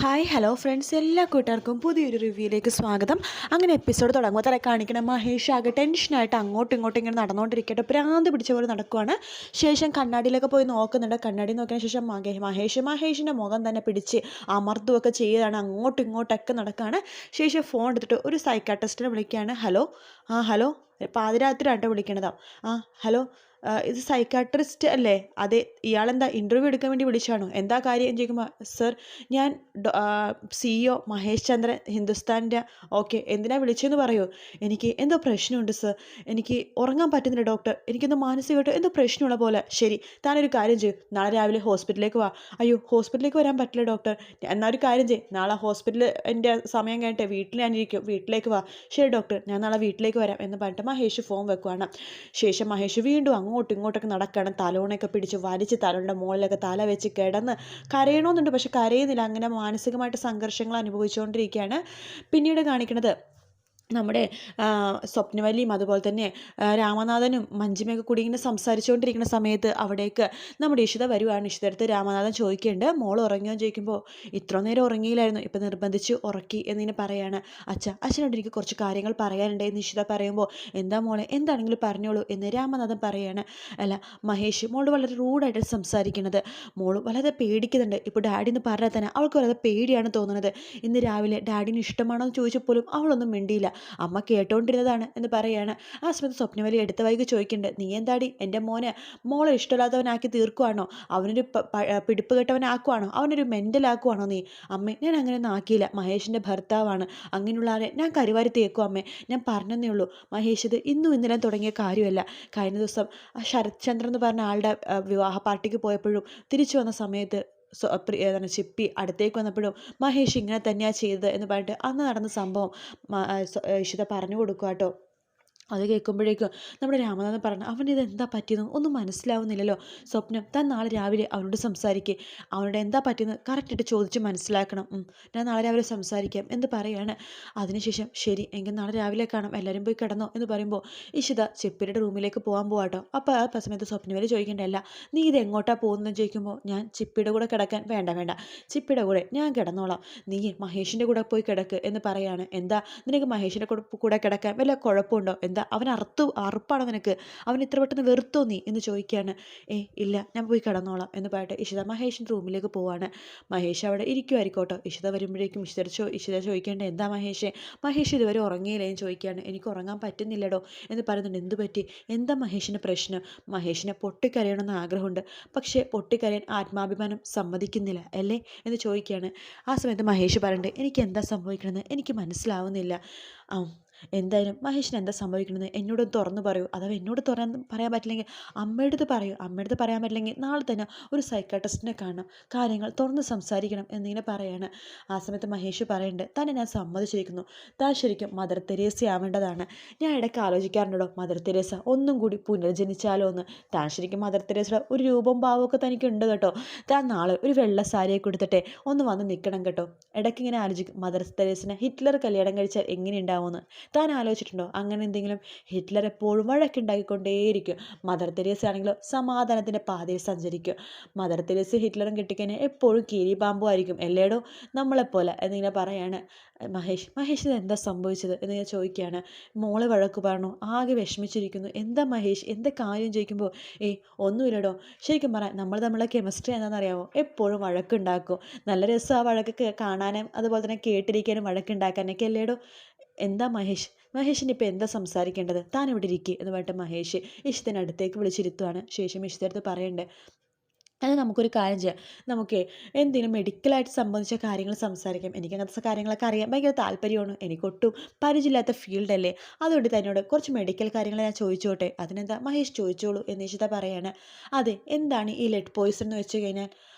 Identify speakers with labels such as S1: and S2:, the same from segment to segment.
S1: Hi hello friends, എല്ലാ കൂട്ടുകാർക്കും പുതിയൊരു റിവ്യൂയിലേക്ക് സ്വാഗതം. അങ്ങനെ എപ്പിസോഡ് തുടങ്ങുമ്പോൾ തന്നെ കാണിക്കണം മഹേഷ് ആകെ ടെൻഷനായിട്ട് അങ്ങോട്ടും ഇങ്ങോട്ടും ഇങ്ങനെ നടന്നുകൊണ്ടിരിക്കട്ടെ, ഭ്രാന്ത് പിടിച്ച പോലെ നടക്കുവാണ്. ശേഷം കണ്ണാടിയിലൊക്കെ പോയി നോക്കുന്നുണ്ട്. കണ്ണാടി നോക്കിയതിന് ശേഷം മഹേഷിൻ്റെ മുഖം തന്നെ പിടിച്ച് അമർത്തുകയൊക്കെ ചെയ്താണ്, അങ്ങോട്ടും ഇങ്ങോട്ടൊക്കെ നടക്കുകയാണ്. ശേഷം ഫോൺ എടുത്തിട്ട് ഒരു സൈക്കാട്രിസ്റ്റിനെ വിളിക്കുകയാണ്. ഹലോ, ഹലോ, പാതിരാത്രിയാട്ടോ വിളിക്കണതാ. ഹലോ, ഇത് സൈക്കാട്രിസ്റ്റ് അല്ലേ? അതെ, ഇയാളെന്താ ഇൻ്റർവ്യൂ എടുക്കാൻ വേണ്ടി വിളിച്ചാണോ? എന്താ കാര്യം ചോദിക്കുമ്പോൾ, സർ ഞാൻ CEO മഹേഷ് ചന്ദ്രൻ, ഹിന്ദുസ്ഥാൻ്റെ. ഓക്കെ, എന്തിനാ വിളിച്ചതെന്ന് പറയൂ. എനിക്ക് എന്തോ പ്രശ്നമുണ്ട് സർ, എനിക്ക് ഉറങ്ങാൻ പറ്റുന്നില്ല ഡോക്ടർ, എനിക്കെന്തോ മാനസികമായിട്ട് എന്തോ പ്രശ്നമുള്ള പോലെ. ശരി, താനൊരു കാര്യം ചെയ്യും, നാളെ രാവിലെ ഹോസ്പിറ്റലിലേക്ക് വാ. അയ്യോ, ഹോസ്പിറ്റലിലേക്ക് വരാൻ പറ്റില്ല ഡോക്ടർ. എന്നാൽ ഒരു കാര്യം ചെയ്യും, നാളെ ഹോസ്പിറ്റലിൽ എൻ്റെ സമയം കഴിഞ്ഞിട്ട് വീട്ടിൽ ഞാനിരിക്കും, വീട്ടിലേക്ക് വാ. ശരി ഡോക്ടർ, ഞാൻ നാളെ വീട്ടിലേക്ക് വരാം എന്ന് പറഞ്ഞിട്ട് മഹേഷ് ഫോൺ വെക്കുവാണ്. ശേഷം മഹേഷ് വീണ്ടും അങ്ങോട്ടും ഇങ്ങോട്ടൊക്കെ നടക്കണം, തലോണയൊക്കെ പിടിച്ച് വലിച്ച് തലോണിൻ്റെ മുകളിലൊക്കെ തല വെച്ച് കിടന്ന് കരയണമെന്നുണ്ട്, പക്ഷെ കരയുന്നില്ല. അങ്ങനെ മാനസികമായിട്ട് സംഘർഷങ്ങൾ അനുഭവിച്ചുകൊണ്ടിരിക്കുകയാണ്. പിന്നീട് കാണിക്കുന്നത് നമ്മുടെ സ്വപ്നവല്ലിയും അതുപോലെ തന്നെ രാമനാഥനും മഞ്ജിമയൊക്കെ കൂടി ഇങ്ങനെ സംസാരിച്ചുകൊണ്ടിരിക്കുന്ന സമയത്ത് അവിടേക്ക് നമ്മുടെ ഇഷിത വരുവാണ്. ഇഷിതടുത്ത് രാമനാഥൻ ചോദിക്കുന്നുണ്ട്, മോൾ ഉറങ്ങിയോ ചോദിക്കുമ്പോൾ, ഇത്ര നേരം ഉറങ്ങിയില്ലായിരുന്നു, ഇപ്പം നിർബന്ധിച്ച് ഉറക്കി എന്നിങ്ങനെ പറയാണ്. അച്ഛനോട് എനിക്ക് കുറച്ച് കാര്യങ്ങൾ പറയാനുണ്ട് എന്ന് ഇഷിത പറയുമ്പോൾ, എന്താ മോളെ, എന്താണെങ്കിലും പറഞ്ഞോളൂ എന്ന് രാമനാഥൻ പറയാണ്. അല്ല മഹേഷ്, മോള് വളരെ റൂഡായിട്ട് സംസാരിക്കുന്നത്, മോള് വളരെ പേടിക്കുന്നുണ്ട്. ഇപ്പോൾ ഡാഡി എന്ന് പറഞ്ഞാൽ തന്നെ അവൾക്ക് വളരെ പേടിയാണ് തോന്നുന്നത്. ഇന്ന് രാവിലെ ഡാഡിന് ഇഷ്ടമാണോ എന്ന് ചോദിച്ചപ്പോലും അവളൊന്നും മിണ്ടിയില്ല. അമ്മ കേട്ടോണ്ടിരുന്നതാണ് എന്ന് പറയാണ്. ആ സമയത്ത് സ്വപ്നവലി എടുത്ത വൈകി ചോദിക്കുന്നുണ്ട്, നീ എന്താടി എൻ്റെ മോളെ ഇഷ്ടമില്ലാത്തവനാക്കി തീർക്കുവാണോ? അവനൊരു പിടിപ്പ് കെട്ടവനാക്കുവാണോ? അവനൊരു മെൻ്റലാക്കുവാണോ നീ? അമ്മേ, ഞാൻ അങ്ങനെയൊന്നും ആക്കിയില്ല. മഹേഷിൻ്റെ ഭർത്താവാണ്, അങ്ങനെയുള്ള ആളെ ഞാൻ കരുവാരി തേക്കും അമ്മേ. ഞാൻ പറഞ്ഞതേ ഉള്ളൂ. മഹേഷ് ഇത് ഇന്നും ഇന്നലെ തുടങ്ങിയ കാര്യമല്ല. കഴിഞ്ഞ ദിവസം ശരത് ചന്ദ്രൻ എന്ന് പറഞ്ഞ ആളുടെ വിവാഹ പാർട്ടിക്ക് പോയപ്പോഴും തിരിച്ചു വന്ന സമയത്ത് ചിപ്പി അടുത്തേക്ക് വന്നപ്പോഴും മഹേഷ് ഇങ്ങനെ തന്നെയാണ് ചെയ്തത് എന്ന് പറഞ്ഞിട്ട് അന്ന് നടന്ന സംഭവം ഇഷിത പറഞ്ഞു കൊടുക്കുക കേട്ടോ. അത് കേൾക്കുമ്പോഴേക്കും നമ്മുടെ രാമനാഥൻ പറഞ്ഞു, അവനിത് എന്താ പറ്റിയെന്ന് ഒന്നും മനസ്സിലാവുന്നില്ലല്ലോ. സ്വപ്നം, താൻ നാളെ രാവിലെ അവനോട് സംസാരിക്കുക, അവനോട് എന്താ പറ്റിയെന്ന് കറക്റ്റായിട്ട് ചോദിച്ച് മനസ്സിലാക്കണം. ഞാൻ നാളെ രാവിലെ സംസാരിക്കാം എന്ന് പറയാണ്. അതിനുശേഷം ശരി എങ്കിൽ നാളെ രാവിലെ കാണാം, എല്ലാവരും പോയി കിടന്നോ എന്ന് പറയുമ്പോൾ ഇഷിത ചിപ്പിയുടെ റൂമിലേക്ക് പോകാൻ പോവാട്ടോ. അപ്പോൾ ആ സമയത്ത് സ്വപ്നവലി ചോദിക്കേണ്ടല്ല, നീ ഇത് എങ്ങോട്ടാണ് പോകുന്നതെന്ന് ചോദിക്കുമ്പോൾ, ഞാൻ ചിപ്പിയുടെ കൂടെ കിടക്കാൻ. വേണ്ട, ചിപ്പിയുടെ കൂടെ ഞാൻ കിടന്നോളാം, നീ മഹേഷിൻ്റെ കൂടെ പോയി കിടക്ക് എന്ന് പറയാണ്. എന്താ നിനക്ക് മഹേഷിൻ്റെ കൂടെ കിടക്കാൻ വല്ല കുഴപ്പമുണ്ടോ? എന്താ അവൻ അറുപ്പാണോ നിനക്ക്? അവൻ ഇത്ര പെട്ടെന്ന് വെറുത്തോ നീ എന്ന് ചോദിക്കുകയാണ്. ഇല്ല, ഞാൻ പോയി കിടന്നോളാം എന്ന് പറയട്ടെ ഇഷിത മഹേഷിൻ്റെ റൂമിലേക്ക് പോവാണ്. മഹേഷ് അവിടെ ഇരിക്കുമായിരിക്കോട്ടോ. ഇഷിത വരുമ്പോഴേക്കും ഇഷിത ചോദിക്കേണ്ടത്, എന്താ മഹേഷ് ഇതുവരെ ഉറങ്ങിയില്ലേ എന്ന് ചോദിക്കുകയാണ്. എനിക്ക് ഉറങ്ങാൻ പറ്റുന്നില്ലടോ എന്ന് പറയുന്നുണ്ട്. എന്ത് പറ്റി? എന്താ മഹേഷിൻ്റെ പ്രശ്നം? മഹേഷിനെ പൊട്ടിക്കരയണമെന്ന് ആഗ്രഹമുണ്ട്, പക്ഷേ പൊട്ടിക്കരയാൻ ആത്മാഭിമാനം സമ്മതിക്കുന്നില്ല അല്ലേ എന്ന് ചോദിക്കുകയാണ്. ആ സമയത്ത് മഹേഷ് പറയുന്നുണ്ട്, എനിക്ക് എന്താ സംഭവിക്കണമെന്ന് എനിക്ക് മനസ്സിലാവുന്നില്ല. എന്തായാലും മഹേഷിന് എന്താ സംഭവിക്കണമെന്ന് എന്നോടൊന്ന് തുറന്നു പറയൂ. അഥവാ എന്നോട് പറയാൻ പറ്റില്ലെങ്കിൽ അമ്മയുടെ അടുത്ത് പറയൂ. അമ്മയുടെ അടുത്ത് പറയാൻ പറ്റില്ലെങ്കിൽ നാളെ തന്നെ ഒരു സൈക്കാട്രിസ്റ്റിനെ കാണണം, കാര്യങ്ങൾ തുറന്ന് സംസാരിക്കണം എന്നിങ്ങനെ പറയാണ്. ആ സമയത്ത് മഹേഷ് പറയുന്നുണ്ട്, തന്നെ ഞാൻ സമ്മതിച്ചിരിക്കുന്നു, താൻ ശരിക്കും മദർ തെരേസ ആവേണ്ടതാണ്. ഞാൻ ഇടയ്ക്ക് ആലോചിക്കാറുണ്ടോ, മദർ തെരേസ ഒന്നും കൂടി പുനർജനിച്ചാലോ എന്ന്. താൻ ശരിക്കും മദർ തെരേസയുടെ ഒരു രൂപം ഭാവമൊക്കെ തനിക്ക് ഉണ്ട് കേട്ടോ. താൻ നാളെ ഒരു വെള്ള സാരിയൊക്കെ കൊടുത്തിട്ടെ ഒന്ന് വന്ന് നിൽക്കണം കേട്ടോ. ഇടയ്ക്ക് ഇങ്ങനെ ആലോചിക്കും, മദർ തെരേസിനെ ഹിറ്റ്ലർ കല്യാണം കഴിച്ചാൽ എങ്ങനെ ഉണ്ടാവുമെന്ന്. താൻ ആലോചിച്ചിട്ടുണ്ടോ അങ്ങനെ എന്തെങ്കിലും? ഹിറ്റ്ലർ എപ്പോഴും വഴക്കുണ്ടാക്കിക്കൊണ്ടേയിരിക്കും, മദർ തെരേസ ആണെങ്കിലോ സമാധാനത്തിൻ്റെ പാതയിൽ സഞ്ചരിക്കും. മദർ തെരേസ ഹിറ്റ്ലറും കെട്ടിക്കഴിഞ്ഞാൽ എപ്പോഴും കീരിപാമ്പുമായിരിക്കും അല്ലേടോ, നമ്മളെപ്പോലെ എന്നിങ്ങനെ പറയാണ്. മഹേഷിന് എന്താ സംഭവിച്ചത് എന്നിങ്ങനെ ചോദിക്കുകയാണ്. മോളെ വഴക്ക് പറഞ്ഞു, ആകെ വിഷമിച്ചിരിക്കുന്നു. എന്താ മഹേഷ്, എന്താ കാര്യം ചോദിക്കുമ്പോൾ, ഒന്നുമില്ലടോ, ശരിക്കും പറയാം നമ്മൾ തമ്മിലുള്ള കെമിസ്ട്രി എന്താണെന്നറിയാമോ, എപ്പോഴും വഴക്കുണ്ടാക്കും. നല്ല രസം ആ വഴക്കൊക്കെ കാണാനും അതുപോലെ തന്നെ കേട്ടിരിക്കാനും വഴക്കുണ്ടാക്കാനൊക്കെ അല്ലേടോ. എന്താ മഹേഷിന് ഇപ്പോൾ എന്താ സംസാരിക്കേണ്ടത്? താൻ ഇവിടെ ഇരിക്കുക എന്ന് പറഞ്ഞിട്ട് മഹേഷ് ഇഷിതനടുത്തേക്ക് വിളിച്ചിരുത്തുവാണ്. ശേഷം ഇഷിതടുത്ത് പറയണ്ടേ, അത് നമുക്കൊരു കാര്യം ചെയ്യാം, നമുക്ക് എന്തെങ്കിലും മെഡിക്കലായിട്ട് സംബന്ധിച്ച കാര്യങ്ങൾ സംസാരിക്കാം. എനിക്ക് അങ്ങനത്തെ കാര്യങ്ങളൊക്കെ അറിയാൻ ഭയങ്കര താല്പര്യമാണ്, എനിക്കൊട്ടും പരിചയമില്ലാത്ത ഫീൽഡല്ലേ, അതുകൊണ്ട് തന്നോട് കുറച്ച് മെഡിക്കൽ കാര്യങ്ങൾ ഞാൻ ചോദിച്ചോട്ടെ. അതിനെന്താ മഹേഷ്, ചോദിച്ചോളൂ എന്ന് ഇഷിത പറയാണ്. അതെ, എന്താണ് ഈ ലെഡ് പോയ്സൺ എന്ന് വെച്ച് കഴിഞ്ഞാൽ?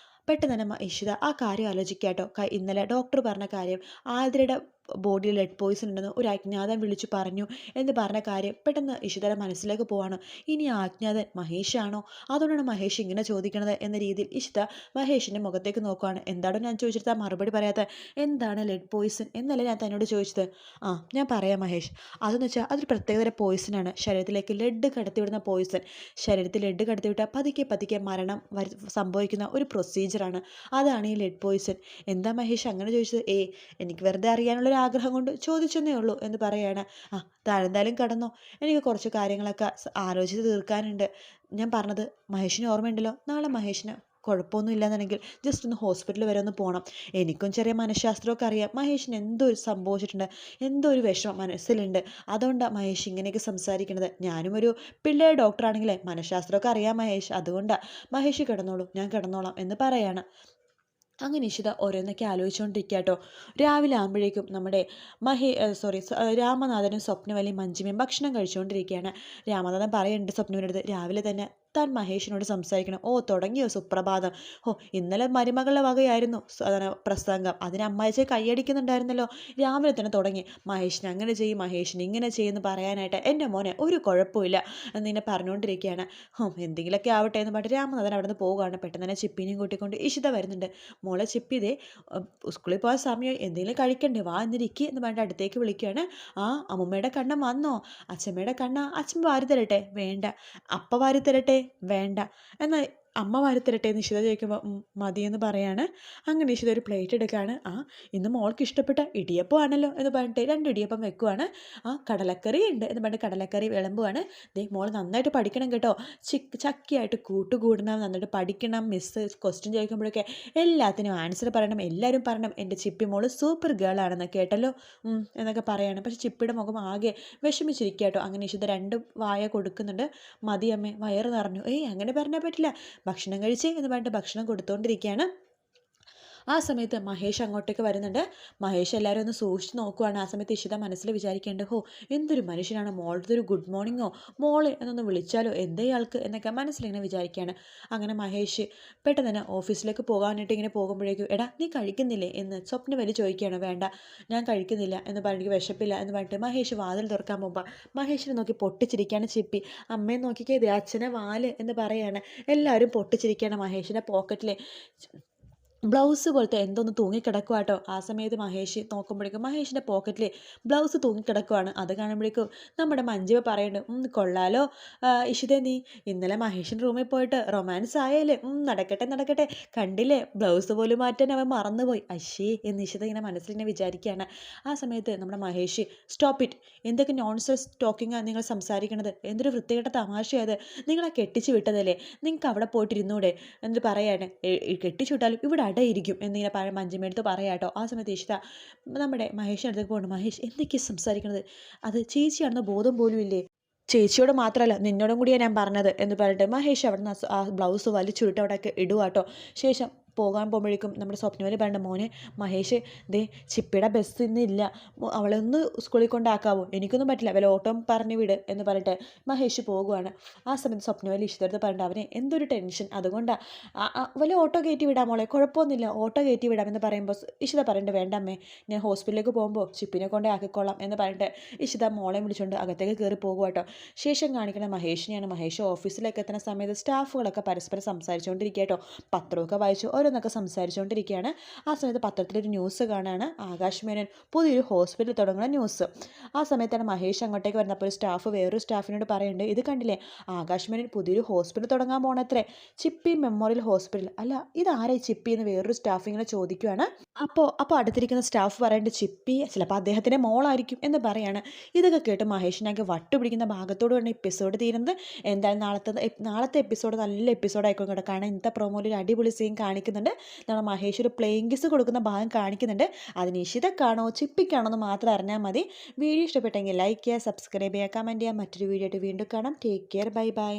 S1: പെട്ടെന്ന് തന്നെ ഇഷിത ആ കാര്യം ആലോചിക്കാട്ടോ. ഇന്നലെ ഡോക്ടർ പറഞ്ഞ കാര്യം, ആതിരയുടെ ബോഡിയിൽ ലെഡ് പോയിസൺ ഉണ്ടെന്ന് ഒരു അജ്ഞാതൻ വിളിച്ചു പറഞ്ഞു എന്ന് പറഞ്ഞ കാര്യം പെട്ടെന്ന് ഇഷിതയുടെ മനസ്സിലേക്ക് പോവാണ്. ഇനി ആ അജ്ഞാതൻ മഹേഷാണോ? അതുകൊണ്ടാണ് മഹേഷ് ഇങ്ങനെ ചോദിക്കണത് എന്ന രീതിയിൽ ഇഷിത മഹേഷിൻ്റെ മുഖത്തേക്ക് നോക്കുവാണ്. എന്താണോ ഞാൻ ചോദിച്ചിട്ട് മറുപടി പറയാത്ത? എന്താണ് ലെഡ് പോയിസൺ എന്നല്ലേ ഞാൻ തന്നോട് ചോദിച്ചത്? ഞാൻ പറയാം മഹേഷ്. അതെന്ന് വെച്ചാൽ അതൊരു പ്രത്യേകതര പോയിസനാണ്. ശരീരത്തിലേക്ക് ലെഡ് കടത്തിവിടുന്ന പോയിസൺ. ശരീരത്തിൽ ലെഡ് കടത്തിവിട്ടാൽ പതുക്കെ പതുക്കെ മരണം സംഭവിക്കുന്ന ഒരു പ്രൊസീജിയറാണ്. അതാണ് ഈ ലെഡ് പോയിസൺ. എന്താ മഹേഷ് അങ്ങനെ ചോദിച്ചത്? എനിക്ക് വെറുതെ അറിയാനുള്ളൊരു ആഗ്രഹം കൊണ്ട് ചോദിച്ചെന്നേ ഉള്ളൂ എന്ന് പറയാണ്. താഴെന്തായാലും കടന്നോ, എനിക്ക് കുറച്ച് കാര്യങ്ങളൊക്കെ ആലോചിച്ച് തീർക്കാനുണ്ട്. ഞാൻ പറഞ്ഞത് മഹേഷിന് ഓർമ്മയുണ്ടല്ലോ? നാളെ മഹേഷിന് കുഴപ്പമൊന്നും ഇല്ലാന്നുണ്ടെങ്കിൽ ജസ്റ്റ് ഒന്ന് ഹോസ്പിറ്റലിൽ വരെ ഒന്ന് പോകണം. എനിക്കും ചെറിയ മനഃശാസ്ത്രമൊക്കെ അറിയാം. മഹേഷിന് എന്തോ ഒരു സംഭവിച്ചിട്ടുണ്ട്, എന്തോ ഒരു വിഷമം മനസ്സിലുണ്ട്. അതുകൊണ്ടാണ് മഹേഷ് ഇങ്ങനെയൊക്കെ സംസാരിക്കുന്നത്. ഞാനും ഒരു പിള്ളേർ ഡോക്ടറാണെങ്കിലേ മനഃശാസ്ത്രമൊക്കെ അറിയാം മഹേഷ്. അതുകൊണ്ടാണ്. മഹേഷ് കിടന്നോളൂ, ഞാൻ കിടന്നോളാം എന്ന് പറയാണ്. അങ്ങനെ ഇഷിത ഓരോന്നൊക്കെ ആലോചിച്ചുകൊണ്ടിരിക്കുക കേട്ടോ. രാവിലെ ആകുമ്പോഴേക്കും നമ്മുടെ രാമനാഥനും സ്വപ്നവലിയും മഞ്ജിമയും ഭക്ഷണം കഴിച്ചുകൊണ്ടിരിക്കുകയാണ്. രാമനാഥൻ പറയുന്നുണ്ട് സ്വപ്നവിനടുത്ത്, രാവിലെ തന്നെ താൻ മഹേഷിനോട് സംസാരിക്കണം. തുടങ്ങിയോ സുപ്രഭാതം? ഇന്നലെ മരുമകളുടെ വകയായിരുന്നു പ്രസംഗം. അതിന് അമ്മായിച്ചെ കൈയടിക്കുന്നുണ്ടായിരുന്നല്ലോ. രാവിലെ തന്നെ തുടങ്ങി മഹേഷിന് അങ്ങനെ ചെയ്യും, മഹേഷിന് ഇങ്ങനെ ചെയ്യുമെന്ന് പറയാനായിട്ട്. എൻ്റെ മോനെ ഒരു കുഴപ്പമില്ല എന്നിങ്ങനെ പറഞ്ഞുകൊണ്ടിരിക്കുകയാണ്. എന്തെങ്കിലുമൊക്കെ ആവട്ടെ എന്ന് പറഞ്ഞിട്ട് രാമനാഥൻ അവിടെ നിന്ന് പോവുകയാണ്. പെട്ടെന്ന് തന്നെ ചിപ്പിനെയും കൂട്ടിക്കൊണ്ട് ഇഷിത വരുന്നുണ്ട്. മോളെ ചിപ്പിതേ, സ്കൂളിൽ പോകാൻ സമയം, എന്തെങ്കിലും കഴിക്കണ്ടേ, വാ എന്നിരിക്കുക എന്ന് പറഞ്ഞിട്ട് അടുത്തേക്ക് വിളിക്കുകയാണ്. അമ്മൂമ്മയുടെ കണ്ണം വന്നോ? അച്ഛമ്മയുടെ അച്ഛൻ വാരി തരട്ടെ? വേണ്ട. അപ്പ വാരി തരട്ടെ? വേണ്ട. എന്നാൽ അമ്മ വാരിത്തരട്ടെ എന്ന് നിഷിത ചോദിക്കുമ്പോൾ മതിയെന്ന് പറയാണ്. അങ്ങനെ നിഷിത ഒരു പ്ലേറ്റ് എടുക്കുകയാണ്. ഇന്ന് മോൾക്ക് ഇഷ്ടപ്പെട്ട ഇടിയപ്പം ആണല്ലോ എന്ന് പറഞ്ഞിട്ട് 2 ഇടിയപ്പം വെക്കുവാണ്. കടലക്കറി ഉണ്ട് എന്ന് പറഞ്ഞിട്ട് കടലക്കറി വിളമ്പുവാണ്. മോൾ നന്നായിട്ട് പഠിക്കണം കേട്ടോ, ചക്കിയായിട്ട് കൂട്ടുകൂടണം, നന്നായിട്ട് പഠിക്കണം. മിസ്സ് ക്വസ്റ്റ്യൻ ചോദിക്കുമ്പോഴൊക്കെ എല്ലാത്തിനും ആൻസർ പറയണം, എല്ലാവരും പറയണം എൻ്റെ ചിപ്പി മോൾ സൂപ്പർ ഗേൾ ആണെന്ന് കേട്ടല്ലോ എന്നൊക്കെ പറയാണ്. പക്ഷെ ചിപ്പിയുടെ മുഖം ആകെ വിഷമിച്ചിരിക്കുക കേട്ടോ. അങ്ങനെ നിഷിത 2 വായ കൊടുക്കുന്നുണ്ട്. മതിയമ്മേ, വയറ് നിറഞ്ഞു. അങ്ങനെ പറഞ്ഞാൽ പറ്റില്ല, ഭക്ഷണം കഴിച്ചേ എന്ന് പറഞ്ഞിട്ട് ഭക്ഷണം കൊടുത്തുകൊണ്ടിരിക്കുകയാണ്. ആ സമയത്ത് മഹേഷ് അങ്ങോട്ടേക്ക് വരുന്നുണ്ട്. മഹേഷ് എല്ലാവരും ഒന്ന് സൂക്ഷിച്ച് നോക്കുവാണ്. ആ സമയത്ത് ഇഷിത മനസ്സിൽ വിചാരിക്കേണ്ടത്, എന്തൊരു മനുഷ്യനാണ്, മോളുടെ ഒരു ഗുഡ് മോർണിംഗോ മോളെ എന്നൊന്ന് വിളിച്ചാലോ എന്തേ ആൾക്ക് എന്നൊക്കെ മനസ്സിലിങ്ങനെ വിചാരിക്കുകയാണ്. അങ്ങനെ മഹേഷ് പെട്ടെന്ന് തന്നെ ഓഫീസിലേക്ക് പോകാനായിട്ട് ഇങ്ങനെ പോകുമ്പോഴേക്കും, എടാ നീ കഴിക്കുന്നില്ലേ എന്ന് സ്വപ്നവലി ചോദിക്കുകയാണ്. വേണ്ട, ഞാൻ കഴിക്കുന്നില്ല എന്ന് പറഞ്ഞിട്ട്, വിശപ്പില്ല എന്ന് പറഞ്ഞിട്ട് മഹേഷ് വാതിൽ തുറക്കാൻ പോകുമ്പോൾ മഹേഷിനെ നോക്കി പൊട്ടിച്ചിരിക്കുകയാണ് ചിപ്പി. അമ്മയെ നോക്കിക്കേ, ഇത് അച്ഛനെ വാല് എന്ന് പറയാണ്. എല്ലാവരും പൊട്ടിച്ചിരിക്കുകയാണ്. മഹേഷിൻ്റെ പോക്കറ്റിലെ ബ്ലൗസ് പോലത്തെ എന്തോന്ന് തൂങ്ങിക്കിടക്കുക കേട്ടോ. ആ സമയത്ത് മഹേഷ് നോക്കുമ്പോഴേക്കും മഹേഷിൻ്റെ പോക്കറ്റിൽ ബ്ലൗസ് തൂങ്ങിക്കിടക്കുവാണ്. അത് കാണുമ്പോഴേക്കും നമ്മുടെ മഞ്ജുവ പറയുന്നുണ്ട്, കൊള്ളാലോ ഇഷിതേ, നീ ഇന്നലെ മഹേഷിൻ്റെ റൂമിൽ പോയിട്ട് റൊമാൻസ് ആയാലേ? നടക്കട്ടെ നടക്കട്ടെ, കണ്ടില്ലേ ബ്ലൗസ് പോലും മാറ്റാൻ അവൻ മറന്നുപോയി. അശ്ശേ എന്ന് ഇഷിത ഇങ്ങനെ മനസ്സിലിങ്ങനെ വിചാരിക്കുകയാണ്. ആ സമയത്ത് നമ്മുടെ മഹേഷ്, സ്റ്റോപ്പ് ഇറ്റ്, എന്തൊക്കെ നോൺസെൻസ് ടോക്കിങ്ങാണ് നിങ്ങൾ സംസാരിക്കണത്? എന്തൊരു വൃത്തികെട്ട തമാശയത്, നിങ്ങളെ കെട്ടിച്ച് വിട്ടതല്ലേ, നിങ്ങൾക്ക് അവിടെ പോയിട്ടിരുന്നൂടെ എന്നിട്ട് പറയാണ്. കെട്ടിച്ചു വിട്ടാലും ഇവിടെ അടയിരിക്കും എന്നിങ്ങനെ മഞ്ജുമയെടുത്ത് പറയാട്ടോ. ആ സമയത്ത് ഇഷിത നമ്മുടെ മഹേഷിൻ്റെ അടുത്തേക്ക് പോകണം. മഹേഷ് എന്തൊക്കെയാണ് സംസാരിക്കുന്നത്? അത് ചേച്ചിയാണെന്ന് ബോധം പോലും ഇല്ലേ? ചേച്ചിയോട് മാത്രമല്ല നിന്നോടും കൂടിയാണ് ഞാൻ പറഞ്ഞത് എന്ന് പറഞ്ഞിട്ട് മഹേഷ് അവിടെ നിന്ന് ആ ബ്ലൗസ് വലിച്ചുരുട്ട് അവിടെയൊക്കെ ഇടുവാട്ടോ. ശേഷം പോകാൻ പോകുമ്പോഴേക്കും നമ്മുടെ സ്വപ്നവലി പറഞ്ഞ, മോനെ മഹേഷ്, ചിപ്പിയുടെ ബസ് ഇന്നില്ല, അവളെ ഒന്ന് സ്കൂളിൽ കൊണ്ടാക്കാവോ? എനിക്കൊന്നും പറ്റില്ല, വല്ല ഓട്ടം പറഞ്ഞു വിട് എന്ന് പറഞ്ഞിട്ട് മഹേഷ് പോകുവാണ്. ആ സമയത്ത് സ്വപ്നവലി ഇഷ്ടത്തെ പറഞ്ഞിട്ട്, അവനെ എന്തൊരു ടെൻഷൻ, അതുകൊണ്ടാണ് വല്ല ഓട്ടോ കയറ്റി വിടാം മോളെ, കുഴപ്പമൊന്നുമില്ല, ഓട്ടോ കയറ്റി വിടാം എന്ന് പറയുമ്പോൾ ഇഷിത പറഞ്ഞിട്ട്, വേണ്ട അമ്മേ, ഞാൻ ഹോസ്പിറ്റലിലേക്ക് പോകുമ്പോൾ ചിപ്പിനെ കൊണ്ടേ ആക്കിക്കോളാം എന്ന് പറഞ്ഞിട്ട് ഇഷിത മോളെ വിളിച്ചുകൊണ്ട് അകത്തേക്ക് കയറി പോകുക കേട്ടോ. ശേഷം കാണിക്കുന്ന മഹേഷിനെയാണ്. മഹേഷ് ഓഫീസിലേക്ക് എത്തുന്ന സമയത്ത് സ്റ്റാഫുകളൊക്കെ പരസ്പരം സംസാരിച്ചുകൊണ്ടിരിക്കുക കേട്ടോ. പത്രമൊക്കെ വായിച്ചു ഓരോന്നൊക്കെ സംസാരിച്ചുകൊണ്ടിരിക്കുകയാണ്. ആ സമയത്ത് പത്രത്തിലൊരു ന്യൂസ് കാണുകയാണ്. ആകാശ് മേനോൻ പുതിയൊരു ഹോസ്പിറ്റൽ തുടങ്ങുന്ന ന്യൂസ്. ആ സമയത്താണ് മഹേഷ് അങ്ങോട്ടേക്ക് വരുന്നത്. അപ്പോൾ ഒരു സ്റ്റാഫ് വേറൊരു സ്റ്റാഫിനോട് പറയുന്നുണ്ട്, ഇത് കണ്ടില്ലേ, ആകാശ് മേനോൻ പുതിയൊരു ഹോസ്പിറ്റൽ തുടങ്ങാൻ പോണത്രേ, ചിപ്പി മെമ്മോറിയൽ ഹോസ്പിറ്റൽ. അല്ല, ഇതാരായി ചിപ്പി എന്ന് വേറൊരു സ്റ്റാഫ് ഇങ്ങനെ ചോദിക്കുകയാണ്. അപ്പോൾ അടുത്തിരിക്കുന്ന സ്റ്റാഫ് പറയുന്നുണ്ട്, ചിപ്പി ചിലപ്പോൾ അദ്ദേഹത്തിൻ്റെ മോളായിരിക്കും എന്ന് പറയാണ്. ഇതൊക്കെ കേട്ട് മഹേഷിനൊക്കെ വട്ടുപിടിക്കുന്ന ഭാഗത്തോട് വേണ്ട എപ്പിസോഡ് തീരുന്നത്. എന്തായാലും നാളത്തെ എപ്പിസോഡ് നല്ല എപ്പിസോഡ് ആയിക്കോട്ടെ. കാരണം ഇന്നത്തെ പ്രൊമോയിൽ ഒരു അടിപൊളി സീൻ കാണിക്കുന്നുണ്ട്. നമ്മുടെ മഹേഷ് ഒരു പ്ലേയിങ് കിസ് കൊടുക്കുന്ന ഭാഗം കാണിക്കുന്നുണ്ട്. അതിന് ഇഷിതക്കാണോ ചിപ്പിക്കാണോ എന്ന് മാത്രം അറിഞ്ഞാൽ മതി. വീഡിയോ ഇഷ്ടപ്പെട്ടെങ്കിൽ ലൈക്ക് ചെയ്യുക, സബ്സ്ക്രൈബ് ചെയ്യുക, കമൻറ്റ് ചെയ്യുക. മറ്റൊരു വീഡിയോ ആയിട്ട് വീണ്ടും കാണാം. Take care, bye bye.